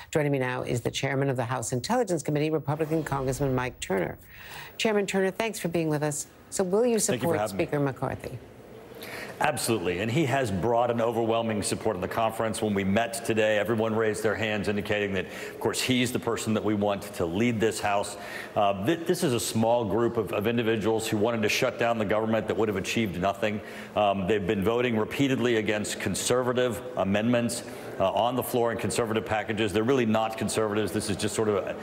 Joining me now is the chairman of the House Intelligence Committee, Republican Congressman Mike Turner. Chairman Turner, thanks for being with us. So will you support Speaker McCarthy? Absolutely, and he has brought an overwhelming support in the conference. When we met today, everyone raised their hands, indicating that, of course, he's the person that we want to lead this House. This is a small group of individuals who wanted to shut down the government that would have achieved nothing. They've been voting repeatedly against conservative amendments on the floor and conservative packages. They're really not conservatives. This is just sort of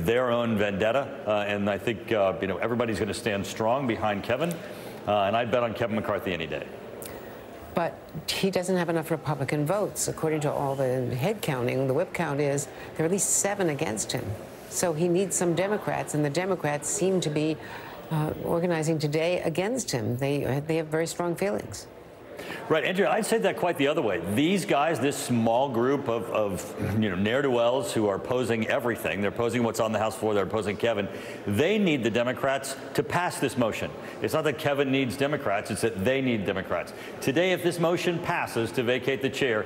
their own vendetta, and I think everybody's going to stand strong behind Kevin, and I bet on Kevin McCarthy any day. But he doesn't have enough Republican votes. According to all the head counting, the whip count is there are at least 7 against him. So he needs some Democrats, and the Democrats seem to be organizing today against him. They have very strong feelings. Right, Andrea, I'd say that quite the other way. These guys, this small group of ne'er-do-wells who are opposing everything, they're opposing what's on the House floor, they're opposing Kevin, they need the Democrats to pass this motion. It's not that Kevin needs Democrats, it's that they need Democrats. Today, if this motion passes to vacate the chair,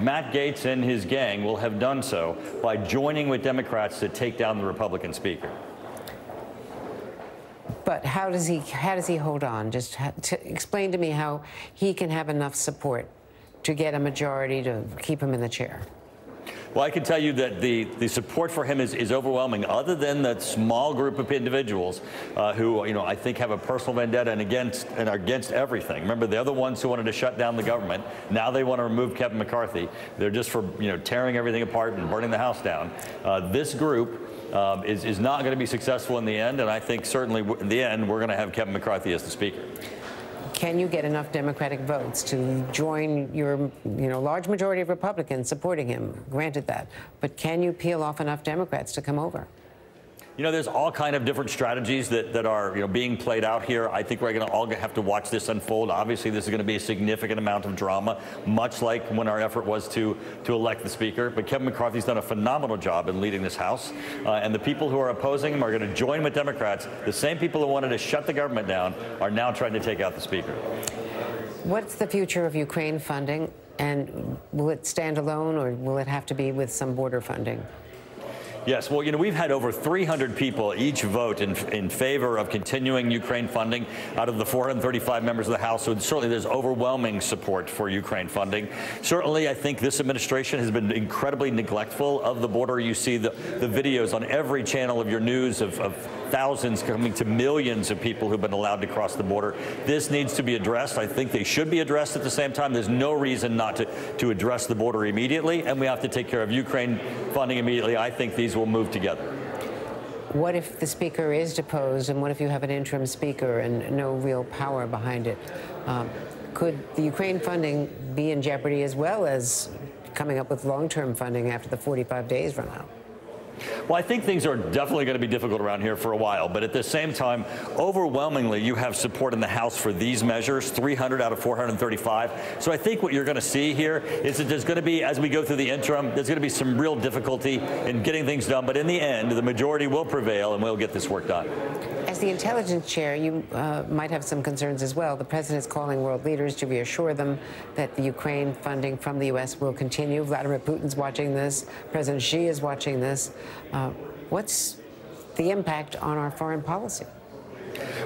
Matt Gaetz and his gang will have done so by joining with Democrats to take down the Republican Speaker. But how does he hold on? Just explain to me how he can have enough support to get a majority to keep him in the chair. Well, I can tell you that the support for him is overwhelming, other than that small group of individuals who, I think have a personal vendetta and are against everything. Remember, they're the ones who wanted to shut down the government. Now they want to remove Kevin McCarthy. They're just for, tearing everything apart and burning the House down. This group is not going to be successful in the end, and I think certainly in the end we're going to have Kevin McCarthy as the Speaker. Can you get enough Democratic votes to join your, large majority of Republicans supporting him? Granted that, but can you peel off enough Democrats to come over? There's all kind of different strategies that are, being played out here. I think we're going to all have to watch this unfold. Obviously, this is going to be a significant amount of drama, much like when our effort was to elect the Speaker. But Kevin McCarthy's done a phenomenal job in leading this House. And the people who are opposing him are going to join with Democrats. The same people who wanted to shut the government down are now trying to take out the Speaker. What's the future of Ukraine funding? And will it stand alone, or will it have to be with some border funding? Yes, well, we've had over 300 people each vote in favor of continuing Ukraine funding out of the 435 members of the House. So certainly there's overwhelming support for Ukraine funding. Certainly, I think this administration has been incredibly neglectful of the border. You see the videos on every channel of your news of thousands coming to millions of people who've been allowed to cross the border. This needs to be addressed. I think they should be addressed at the same time. There's no reason not to address the border immediately, and we have to take care of Ukraine funding immediately. I think these will move together. What if the Speaker is deposed, and what if you have an interim Speaker and no real power behind it? Could the Ukraine funding be in jeopardy, as well as coming up with long-term funding after the 45 days run out? Well, I think things are definitely going to be difficult around here for a while. But at the same time, overwhelmingly, you have support in the House for these measures, 300 out of 435. So I think what you're going to see here is that there's going to be, as we go through the interim, there's going to be some real difficulty in getting things done. But in the end, the majority will prevail, and we'll get this work done. As the intelligence chair, you might have some concerns as well. The president is calling world leaders to reassure them that the Ukraine funding from the U.S. will continue. Vladimir Putin's watching this. President Xi is watching this. What's the impact on our foreign policy?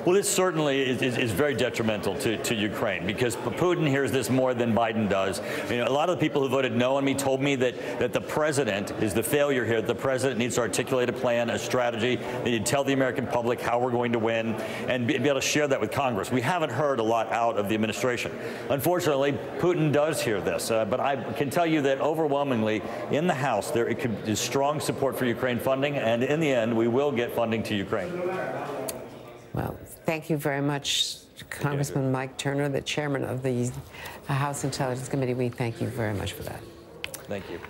Well, this certainly is very detrimental to Ukraine, because Putin hears this more than Biden does. A lot of the people who voted no on me told me that the president is the failure here. The president needs to articulate a plan, a strategy. They need to tell the American public how we're going to win and be able to share that with Congress. We haven't heard a lot out of the administration. Unfortunately, Putin does hear this, but I can tell you that overwhelmingly in the House there is strong support for Ukraine funding, and in the end we will get funding to Ukraine. Well, thank you very much, Congressman Mike Turner, the chairman of the House Intelligence Committee. We thank you very much for that. Thank you.